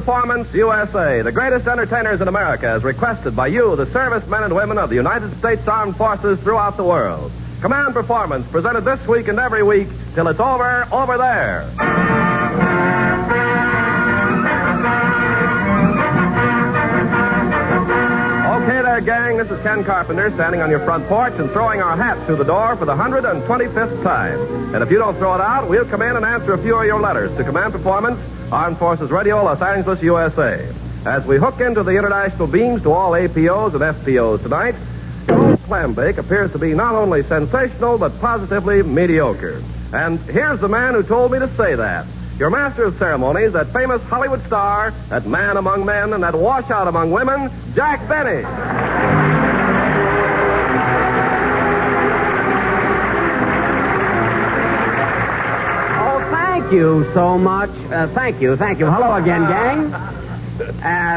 Performance USA, the greatest entertainers in America, as requested by you, the servicemen and women of the United States Armed Forces throughout the world. Command Performance, presented this week and every week till it's over there. Okay there, gang. This is Ken Carpenter standing on your front porch and throwing our hats through the door for the 125th time. And if you don't throw it out, we'll come in and answer a few of your letters to Command Performance, Armed Forces Radio, Los Angeles, USA. As we hook into the international beams to all APOs and FPOs tonight, your clam bake appears to be not only sensational, but positively mediocre. And here's the man who told me to say that. Your master of ceremonies, that famous Hollywood star, that man among men, and that washout among women, Jack Benny. Thank you so much. Thank you. Hello again, gang.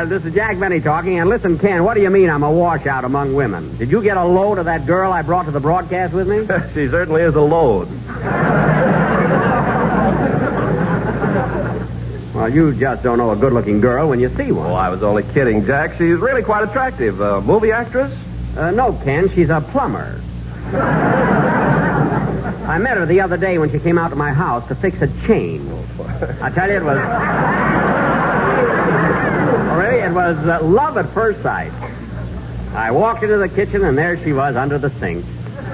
This is Jack Benny talking. And listen, Ken, what do you mean I'm a washout among women? Did you get a load of that girl I brought to the broadcast with me? She certainly is a load. Well, you just don't know a good-looking girl when you see one. Oh, I was only kidding, Jack. She's really quite attractive. Movie actress? No, Ken. She's a plumber. I met her the other day when she came out to my house to fix a chain. I tell you, it was... Really, it was love at first sight. I walked into the kitchen, and there she was under the sink.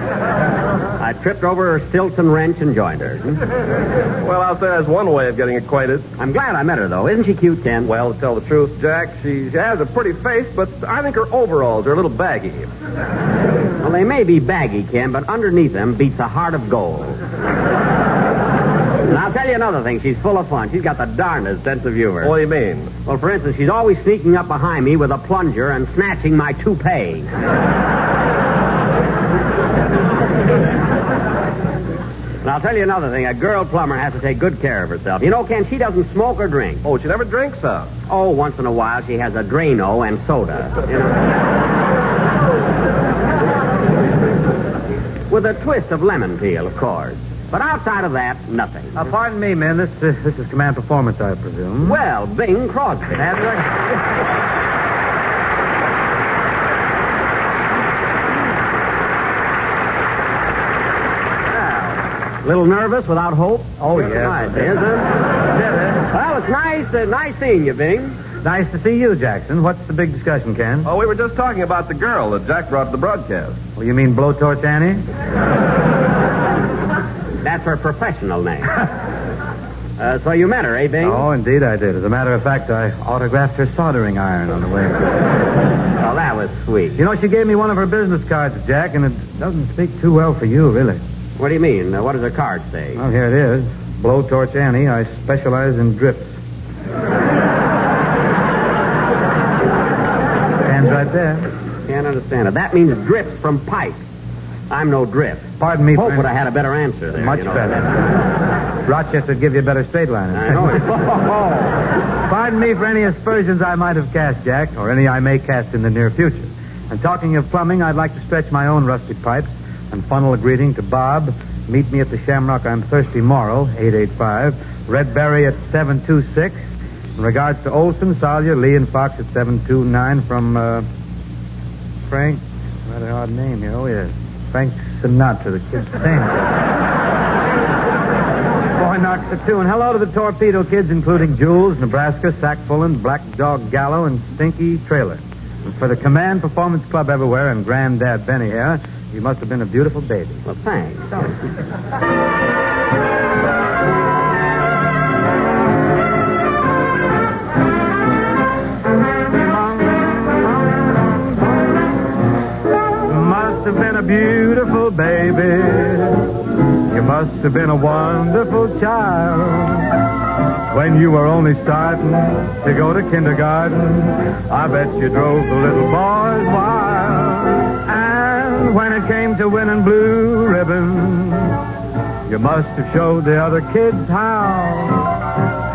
I tripped over her Stilton wrench and joined her. Well, I'll say that's one way of getting acquainted. I'm glad I met her, though. Isn't she cute, Ken? Well, to tell the truth, Jack, she has a pretty face, but I think her overalls are a little baggy. Well, they may be baggy, Ken, but underneath them beats a heart of gold. And I'll tell you another thing. She's full of fun. She's got the darndest sense of humor. What do you mean? Well, for instance, she's always sneaking up behind me with a plunger and snatching my toupee. And I'll tell you another thing. A girl plumber has to take good care of herself. You know, Ken, she doesn't smoke or drink. Oh, she never drinks, huh? Oh, once in a while she has a Drano and soda. You know? With a twist of lemon peel, of course. But outside of that, nothing. Pardon me, men. This is Command Performance, I presume. Well, Bing Crosby. A little nervous without hope? Oh, yes. Nice, isn't it? Well, it's nice seeing you, Bing. Nice to see you, Jackson. What's the big discussion, Ken? Oh, we were just talking about the girl that Jack brought to the broadcast. Oh, you mean Blowtorch Annie? That's her professional name. So you met her, eh, Bing? Oh, indeed I did. As a matter of fact, I autographed her soldering iron on the way. Well, that was sweet. You know, she gave me one of her business cards, Jack, and it doesn't speak too well for you, really. What do you mean? What does her card say? Well, here it is. Blowtorch Annie. I specialize in drips. Hands right there. Can't understand it. That means drips from pipe. I'm no drip. Pardon me. Hope would have had a better answer there. Much better. Rochester would give you a better straight line. I know it. Pardon me for any aspersions I might have cast, Jack, or any I may cast in the near future. And talking of plumbing, I'd like to stretch my own rusty pipes and funnel a greeting to Bob. Meet me at the Shamrock on Thursday morrow, 885. Redberry at 726. In regards to Olson, Sawyer, Lee, and Fox at 729 from, Frank. Rather odd name here. Oh, yes. Frank Sinatra, the kid's singer. Boy knocks the tune. Hello to the Torpedo Kids, including Jules, Nebraska, Sackfullen, Black Dog Gallo, and Stinky Trailer. And for the Command Performance Club everywhere and Granddad Benny here, you must have been a beautiful baby. Well, thanks. You must have been a beautiful baby. You must have been a wonderful child. When you were only starting to go to kindergarten, I bet you drove the little boys wild. And when it came to winning blue ribbons, you must have showed the other kids how.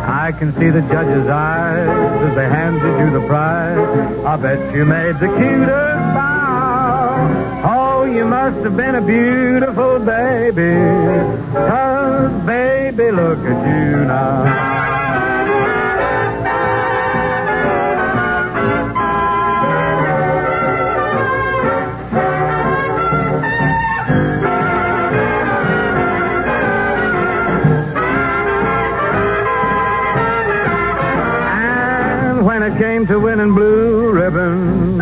I can see the judge's eyes as they handed you the prize. I bet you made the cutest bow. Oh, you must have been a beautiful baby. 'Cause, baby, look at you now. it came to winning blue ribbons,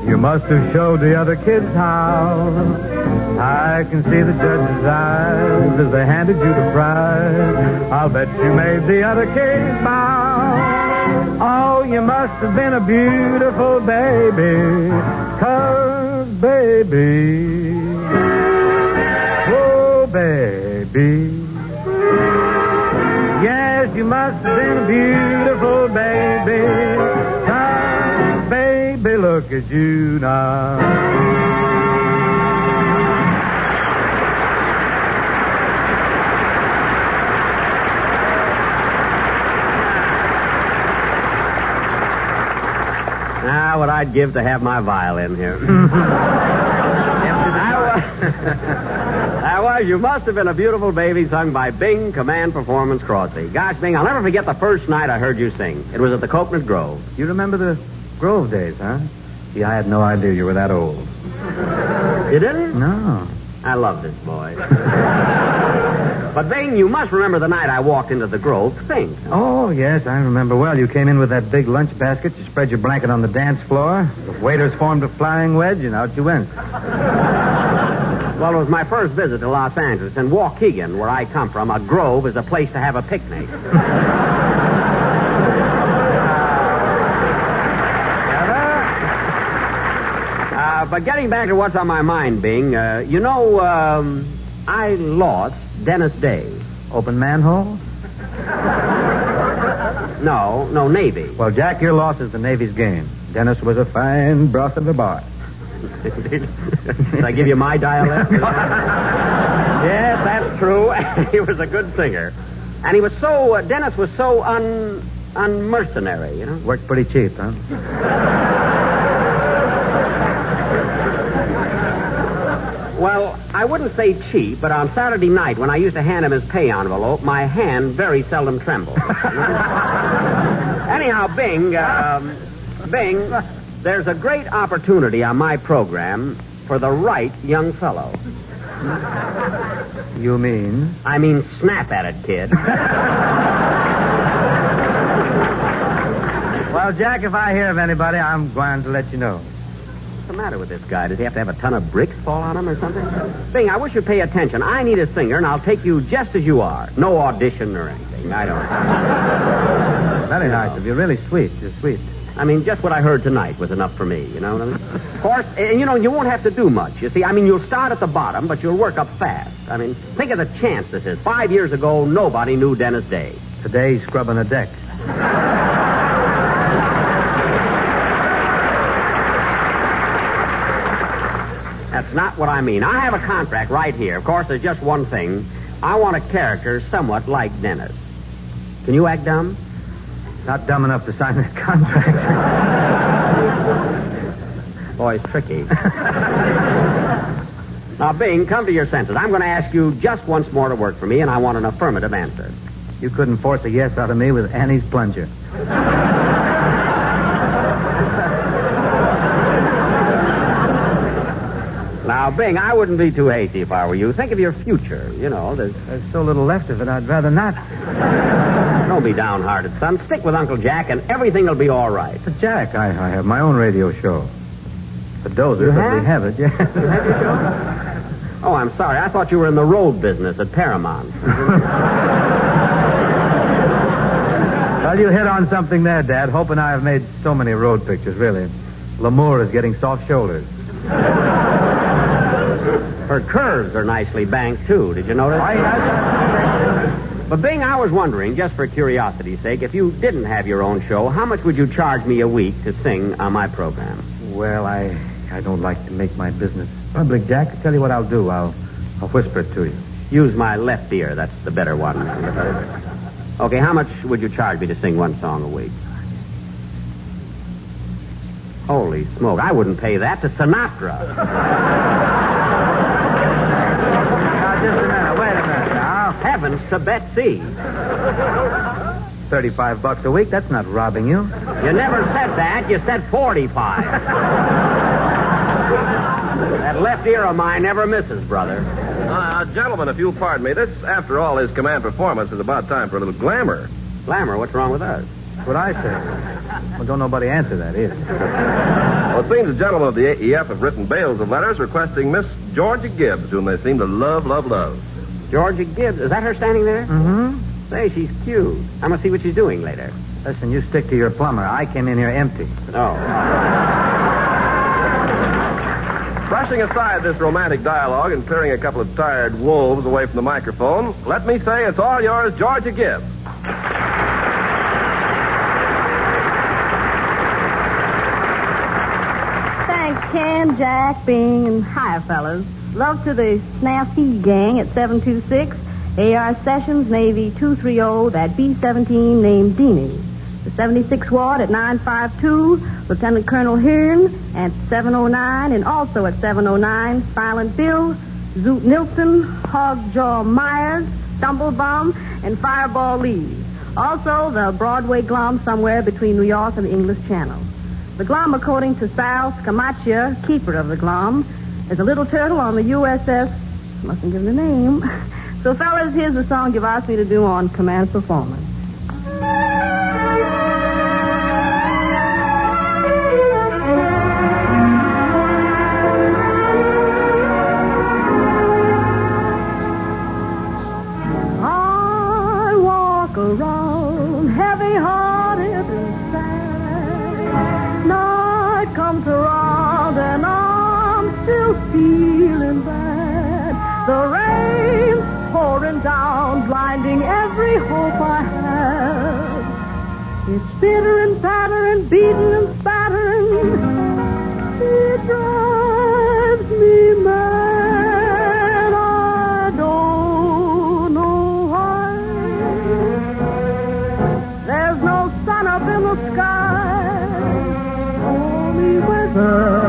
you must have showed the other kids how. I can see the judge's eyes as they handed you the prize. I'll bet you made the other kids bow. Oh, you must have been a beautiful baby, 'cause baby, oh baby, yes, you must have been a beautiful baby, 'cause baby, look at you now. Now, what I'd give to have my violin here. That was You Must Have Been a Beautiful Baby, sung by Bing, Command Performance Crosby. Gosh, Bing, I'll never forget the first night I heard you sing. It was at the Coconut Grove. You remember the Grove days, huh? See, I had no idea you were that old. You didn't? No. I love this boy. But, Bing, you must remember the night I walked into the Grove to sing. Oh, yes, I remember well. You came in with that big lunch basket. You spread your blanket on the dance floor. The waiters formed a flying wedge, and out you went. Well, it was my first visit to Los Angeles. In Waukegan, where I come from, a grove is a place to have a picnic. But getting back to what's on my mind, Bing, I lost Dennis Day. Open manhole? No, Navy. Well, Jack, your loss is the Navy's game. Dennis was a fine broth of the bar. Did I give you my dialect? Yes, that's true. He was a good singer. And he was so, Dennis was so unmercenary, you know? Worked pretty cheap, huh? Well, I wouldn't say cheap, but on Saturday night when I used to hand him his pay envelope, my hand very seldom trembled. Anyhow, Bing, there's a great opportunity on my program for the right young fellow. You mean? I mean, snap at it, kid. Well, Jack, if I hear of anybody, I'm going to let you know. What's the matter with this guy? Does he have to have a ton of bricks fall on him or something? Bing, I wish you'd pay attention. I need a singer, and I'll take you just as you are. No audition or anything. I don't. Very nice of you. Really sweet. You're sweet. I mean, just what I heard tonight was enough for me, you know what I mean? Of course, and you won't have to do much. You see, I mean, you'll start at the bottom, but you'll work up fast. I mean, think of the chance this is. 5 years ago, nobody knew Dennis Day. Today, he's scrubbing a deck. That's not what I mean. I have a contract right here. Of course, there's just one thing. I want a character somewhat like Dennis. Can you act dumb? Not dumb enough to sign that contract. Boy, it's tricky. Now, Bing, come to your senses. I'm going to ask you just once more to work for me, and I want an affirmative answer. You couldn't force a yes out of me with Annie's plunger. Now, Bing, I wouldn't be too hasty if I were you. Think of your future. You know, there's so little left of it, I'd rather not. Don't be downhearted, son. Stick with Uncle Jack, and everything will be all right. But, Jack, I have my own radio show. The Dozers, as we have it, yeah. You have your show? Oh, I'm sorry. I thought you were in the road business at Paramount. Well, you hit on something there, Dad. Hope and I have made so many road pictures, really. L'amour is getting soft shoulders. Her curves are nicely banked, too. Did you notice? But, Bing, I was wondering, just for curiosity's sake, if you didn't have your own show, how much would you charge me a week to sing on my program? Well, I don't like to make my business public, Jack. I'll tell you what I'll do. I'll whisper it to you. Use my left ear. That's the better one. Okay, how much would you charge me to sing one song a week? Holy smoke, I wouldn't pay that to Sinatra. Now, just a minute. Wait a minute now. Heavens to Betsy. $35 a week, that's not robbing you. You never said that. You said 45. That left ear of mine never misses, brother. Gentlemen, if you'll pardon me, this, after all, is Command Performance. Is about time for a little glamour. Glamour, what's wrong with us? That's what I say. Well, don't nobody answer that either. Well, it seems the gentlemen of the AEF have written bales of letters requesting Miss Georgia Gibbs, whom they seem to love. Georgia Gibbs. Is that her standing there? Mm-hmm. Say, she's cute. I'm going to see what she's doing later. Listen, you stick to your plumber. I came in here empty. Oh. Brushing aside this romantic dialogue and clearing a couple of tired wolves away from the microphone, let me say it's all yours, Georgia Gibbs. Thanks, Ken, Jack, Bing, and hi, fellas. Love to the Snaffy gang at 726, AR Sessions, Navy 230, that B-17 named Deanie. The 76 Ward at 952, Lieutenant Colonel Hearn at 709, and also at 709, Silent Bill, Zoot Nilsson, Hogjaw Myers, Stumblebum, and Fireball Lee. Also, the Broadway Glom somewhere between New York and the English Channel. The Glom, according to Sal Scamaccia, keeper of the Glom, is a little turtle on the USS, mustn't give the name. So, fellas, here's the song you've asked me to do on Command Performance. I walk around heavy-hearted and sad. Night comes around and I'm still feeling bad. The rain's pouring down, blinding every hope I have. It's bitter and battering, beating and spattering. It drives me mad. I don't know why. There's no sun up in the sky, only weather.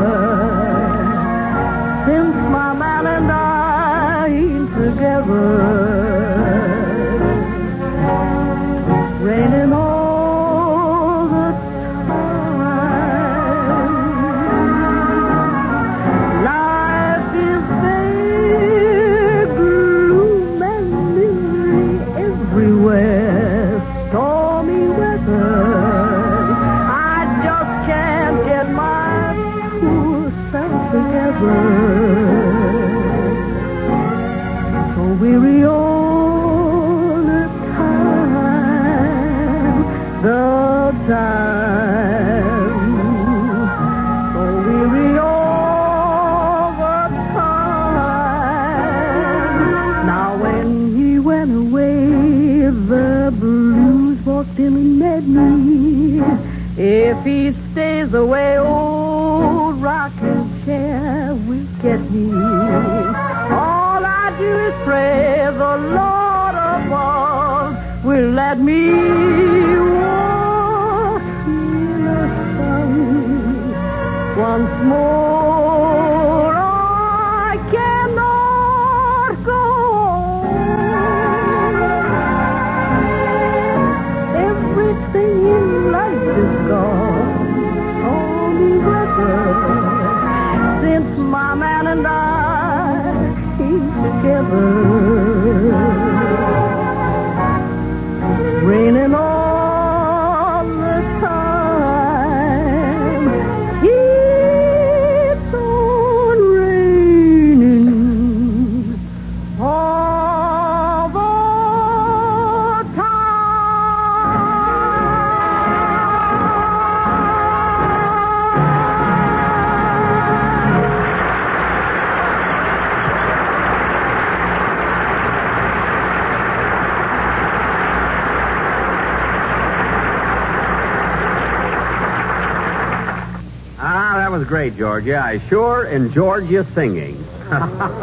Since my man and I ain't together, raining all the time. Life is bare, gloom and misery everywhere, stormy weather. I just can't get my poor self together. So weary all the time, so weary all the time. Now when he went away, the blues walked in and met me. If he stays away, old rocking chair will get me. All I do is pray the Lord above will let me walk in the sun once more. I cannot go on. Everything in life is gone, only weather. Since my man and I ain't together, raining all the time, keeps on raining all the That was great, Georgia. I sure enjoyed your singing. I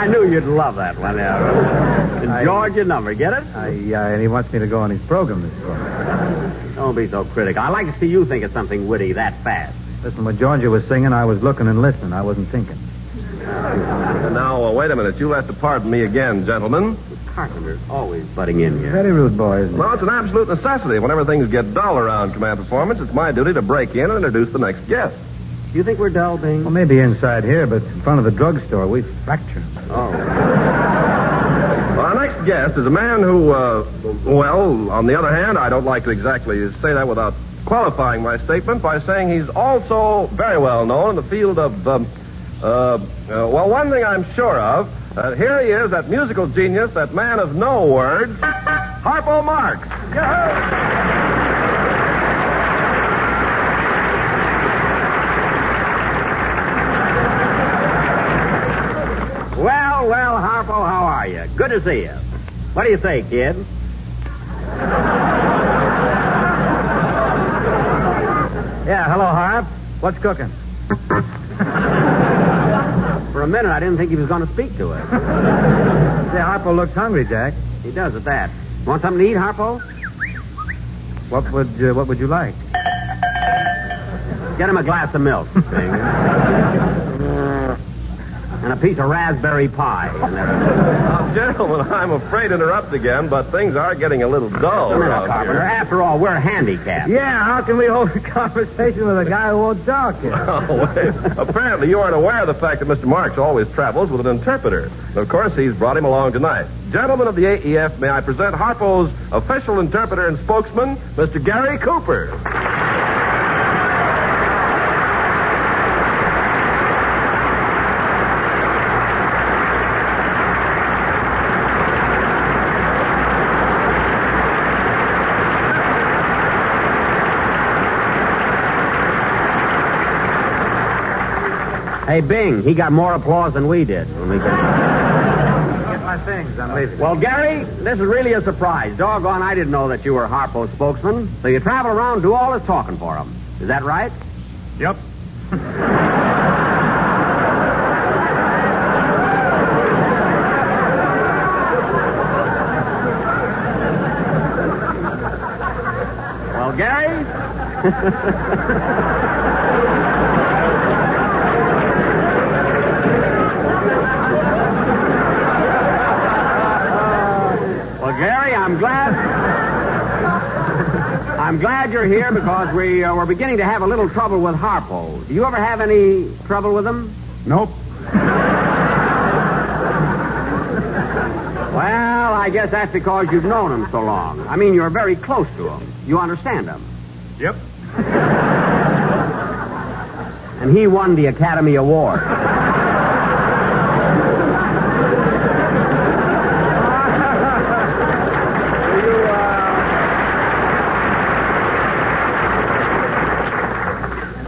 knew you'd love that one. Enjoyed your number. Get it? And he wants me to go on his program this morning. Don't be so critical. I like to see you think of something witty that fast. Listen, when Georgia was singing, I was looking and listening. I wasn't thinking. Now, wait a minute. You'll have to pardon me again, gentlemen. Carpenter's always butting in here. Very rude boy, isn't he? Well, it's an absolute necessity. Whenever things get dull around Command Performance, it's my duty to break in and introduce the next guest. You think we're dull, Bing? Well, maybe inside here, but in front of the drugstore, we fracture. Oh. Well, our next next guest is a man who, well, on the other hand, I don't like to exactly say that without qualifying my statement by saying he's also very well known in the field of, well, one thing I'm sure of, here he is, that musical genius, that man of no words, Harpo Marx. Yahoo! Well, Harpo, how are you? Good to see you. What do you say, kid? Yeah, hello, Harp. What's cooking? For a minute, I didn't think he was going to speak to us. Say, Harpo looks hungry, Jack. He does at that. Want something to eat, Harpo? What would you like? Get him a glass of milk. And a piece of raspberry pie. Now, gentlemen, I'm afraid to interrupt again, but things are getting a little dull around Carpenter. here. After all, we're handicapped. Yeah, how can we hold a conversation with a guy who won't talk? Oh, wait. Apparently, you aren't aware of the fact that Mr. Marx always travels with an interpreter. And of course, he's brought him along tonight. Gentlemen of the AEF, may I present Harpo's official interpreter and spokesman, Mr. Gary Cooper. Hey, Bing, he got more applause than we did when we got... Get my things. I'm leaving. Well, Gary, this is really a surprise. Doggone, I didn't know that you were Harpo's spokesman. So you travel around and do all his talking for him. Is that right? Yep. Well, Gary... Gary, I'm glad you're here because we're beginning to have a little trouble with Harpo. Do you ever have any trouble with him? Nope. Well, I guess that's because you've known him so long. I mean, you're very close to him. You understand him. Yep. And he won the Academy Award.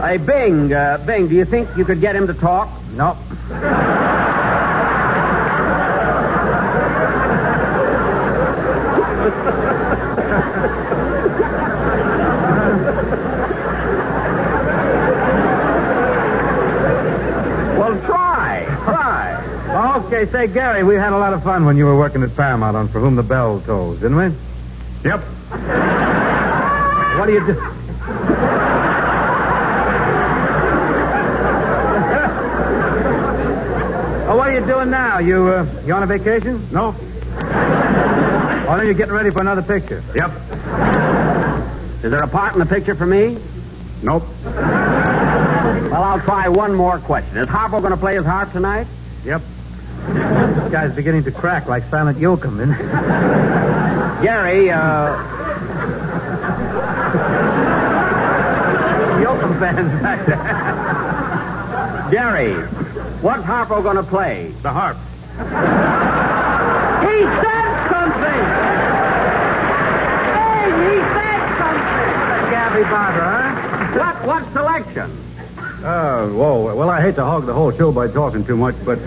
Hey, Bing, do you think you could get him to talk? Nope. Well, try. Okay, say, Gary, we had a lot of fun when you were working at Paramount on For Whom the Bell Tolls, didn't we? Yep. What do you do? Oh, what are you doing now? You on a vacation? No. Oh, then you're getting ready for another picture. Yep. Is there a part in the picture for me? Nope. Well, I'll try one more question. Is Harpo going to play his harp tonight? Yep. This guy's beginning to crack like Silent Yoakum, isn't it? Gary, Yoakum fans back there. Gary, what's Harpo going to play? The harp. He said something! Hey, he said something! Gabby Barber, huh? What selection? Well, I hate to hog the whole show by talking too much, but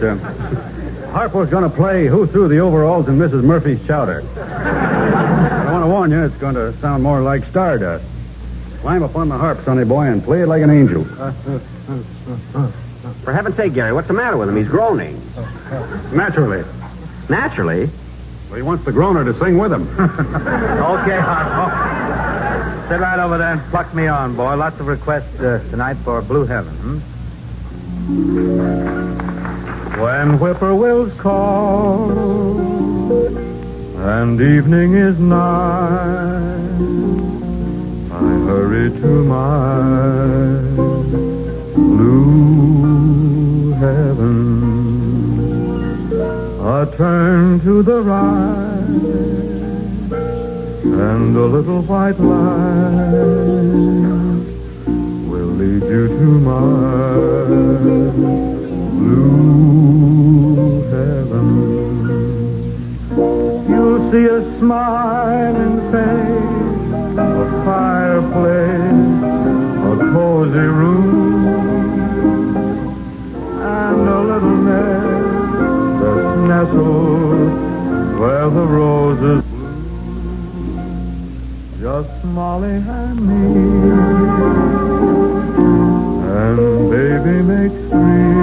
Harpo's going to play Who Threw the Overalls in Mrs. Murphy's Chowder. I want to warn you, it's going to sound more like Stardust. Climb up on the harp, sonny boy, and play it like an angel. For heaven's sake, Gary, what's the matter with him? He's groaning. Naturally. Naturally? Well, he wants the groaner to sing with him. Okay, Harpo. Sit right over there and pluck me on, boy. Lots of requests tonight for Blue Heaven. When whippoorwills call and evening is nigh, I hurry to my blue heaven. A turn to the right and a little white light will lead you to my blue heaven. You'll see a smiling face, a fireplace, a cozy room, and a little nest that's nestled where the roses bloom. Just Molly and me, and baby makes three.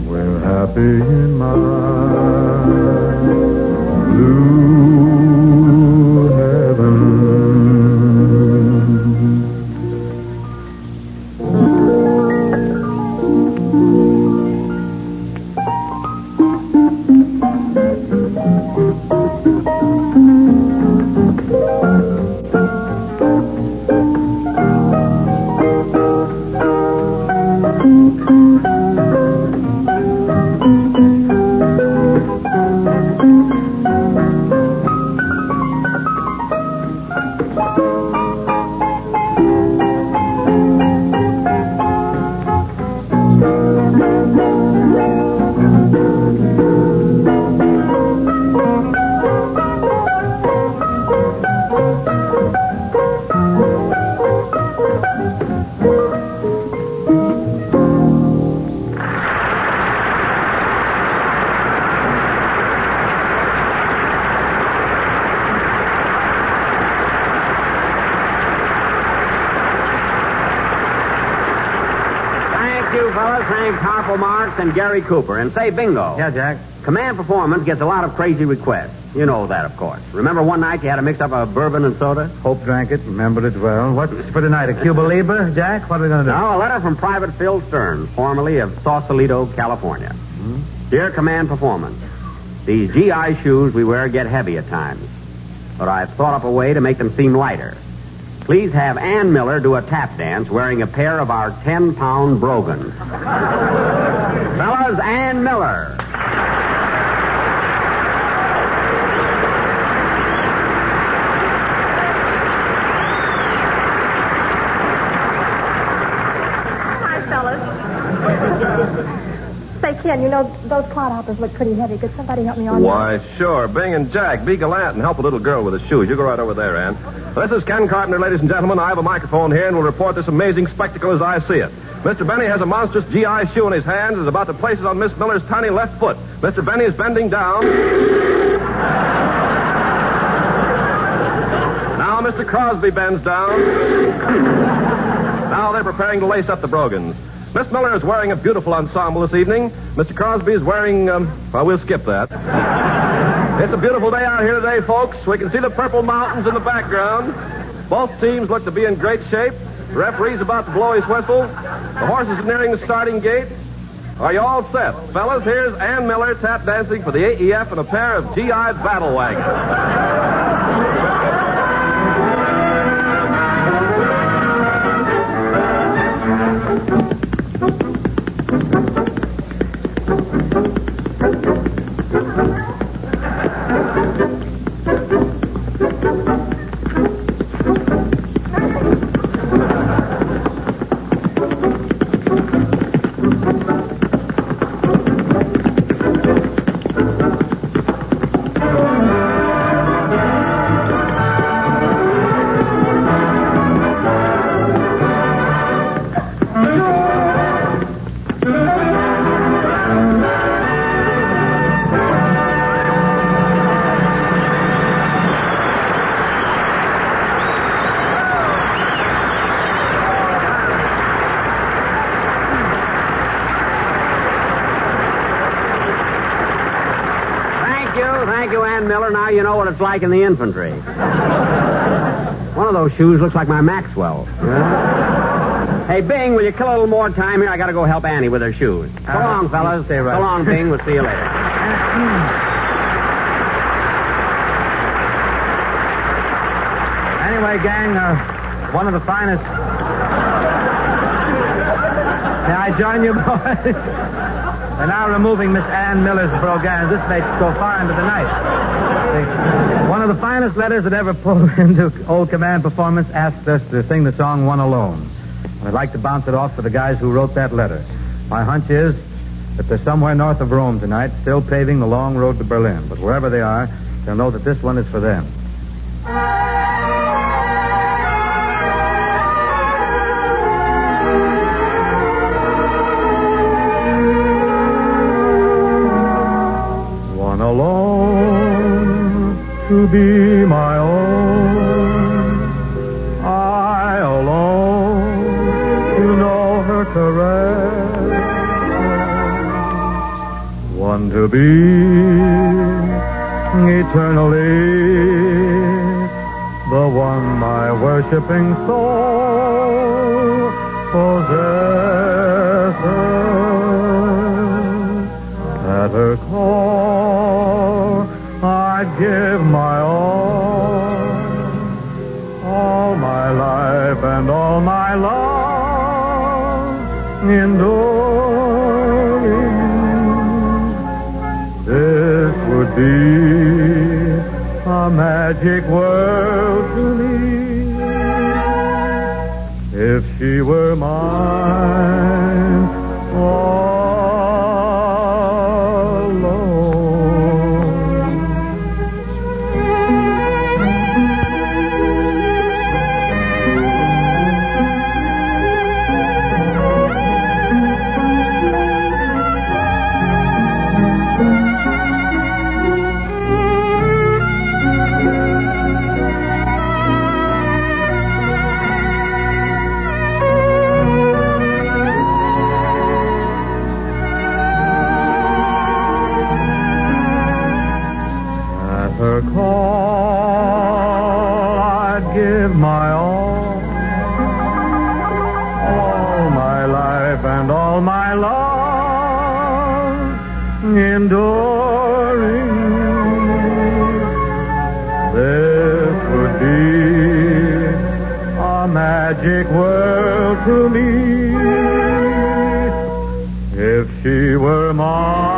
We're happy in my blue heaven. Thank Harpo Marx and Gary Cooper. And say, Bingo. Yeah, Jack. Command Performance gets a lot of crazy requests. You know that, of course. Remember one night you had to mix up a bourbon and soda? Hope drank it, remembered it well. What's for tonight, a Cuba Libre, Jack? What are we going to do? No, a letter from Private Phil Stearns, formerly of Sausalito, California. Dear Command Performance, these GI shoes we wear get heavy at times, but I've thought up a way to make them seem lighter. Please have Ann Miller do a tap dance wearing a pair of our 10-pound brogans. Fellas, Ann Miller. Hi, fellas. Say, Ken, you know, those clodhoppers look pretty heavy. Could somebody help me on Why, sure. Bing and Jack, be gallant and help a little girl with the shoes. You go right over there, Ann. This is Ken Carpenter, ladies and gentlemen. I have a microphone here and will report this amazing spectacle as I see it. Mr. Benny has a monstrous GI shoe in his hands and is about to place it on Miss Miller's tiny left foot. Mr. Benny is bending down. Now Mr. Crosby bends down. Now they're preparing to lace up the brogans. Miss Miller is wearing a beautiful ensemble this evening. Mr. Crosby is wearing, well, we'll skip that. It's a beautiful day out here today, folks. We can see the purple mountains in the background. Both teams look to be in great shape. The referee's about to blow his whistle. The horses are nearing the starting gate. Are you all set? Fellas, here's Ann Miller tap dancing for the AEF in a pair of GI battle wagons. Thank you, Ann Miller. Now you know what it's like in the infantry. One of those shoes looks like my Maxwell. Hey, Bing, will you kill a little more time here? I got to go help Annie with her shoes. So long, fellas. Stay right. So long, Bing. We'll see you later. Anyway, gang, one of the finest. May I join you, boys? They're now removing Miss Ann Miller's brogans. This may go far into the night. One of the finest letters that ever pulled into Old Command Performance asked us to sing the song One Alone. And I'd like to bounce it off for the guys who wrote that letter. My hunch is that they're somewhere north of Rome tonight, still paving the long road to Berlin. But wherever they are, they'll know that this one is for them. One alone to be my own, I alone to know her caress, one to be eternally the one my worshiping soul possesses. At her call, I'd give my all my life and all my love enduring. This would be a magic world to me if she were mine alone. Her call, I'd give my all my life and all my love enduring. This would be a magic world to me if she were mine.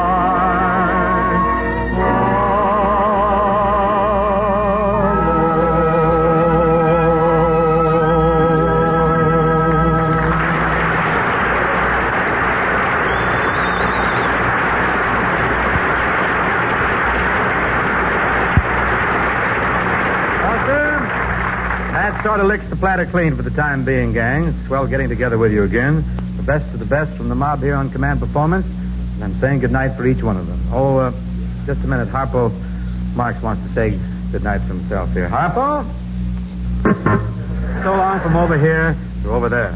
That sort of licks the platter clean for the time being, gang. It's swell getting together with you again. The best of the best from the mob here on Command Performance. And I'm saying goodnight for each one of them. Oh, just a minute. Harpo Marx wants to say goodnight for himself here. Harpo? So long from over here to over there.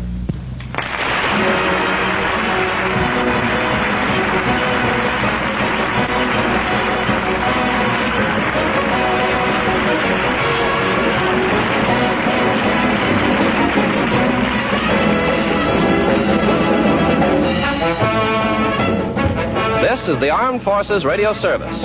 This is the Armed Forces Radio Service.